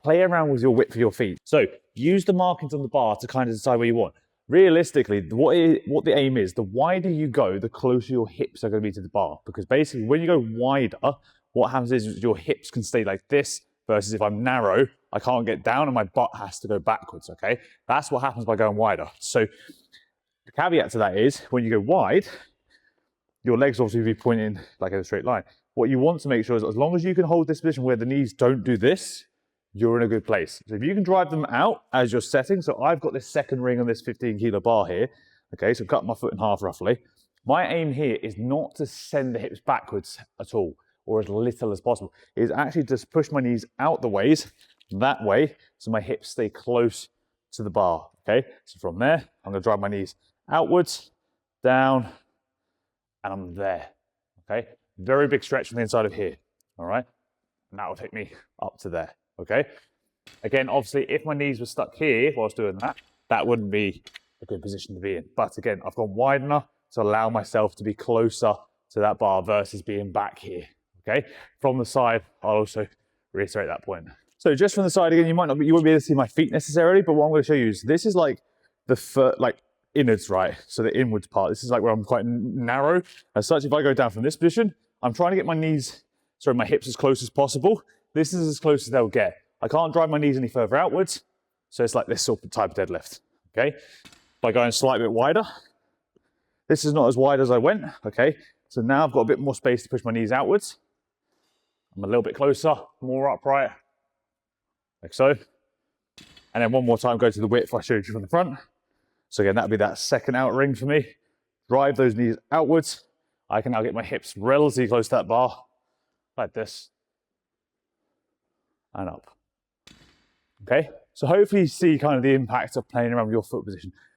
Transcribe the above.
play around with your width of your feet. So use the markings on the bar to kind of decide where you want. Realistically, what the aim is, the wider you go, the closer your hips are going to be to the bar. Because basically, when you go wider, what happens is your hips can stay like this, versus if I'm narrow, I can't get down and my butt has to go backwards, okay? That's what happens by going wider. So the caveat to that is, when you go wide, your legs obviously will be pointing like in a straight line. What you want to make sure is, as long as you can hold this position where the knees don't do this, you're in a good place. So if you can drive them out as you're setting, so I've got this second ring on this 15 kilo bar here, okay, so cut my foot in half roughly. My aim here is not to send the hips backwards at all, or as little as possible. It is actually just push my knees out the ways, that way, so my hips stay close to the bar, okay? So from there, I'm gonna drive my knees outwards, down, and I'm there, okay? Very big stretch from the inside of here, all right? And that will take me up to there. Okay. Again, obviously, if my knees were stuck here whilst doing that, that wouldn't be a good position to be in. But again, I've gone wide enough to allow myself to be closer to that bar versus being back here. Okay. From the side, I'll also reiterate that point. So just from the side again, you won't be able to see my feet necessarily, but what I'm going to show you is this is like the foot, like innards, right? So the inwards part. This is like where I'm quite narrow. As such, if I go down from this position, I'm trying to get my my hips as close as possible. This is as close as they'll get. I can't drive my knees any further outwards, so it's like this sort of type of deadlift, okay? By going a slight bit wider, this is not as wide as I went, okay? So now I've got a bit more space to push my knees outwards. I'm a little bit closer, more upright, like so. And then one more time, go to the width I showed you from the front. So again, that'll be that second out ring for me. Drive those knees outwards. I can now get my hips relatively close to that bar, like this. And up. Okay, so hopefully you see kind of the impact of playing around with your foot position.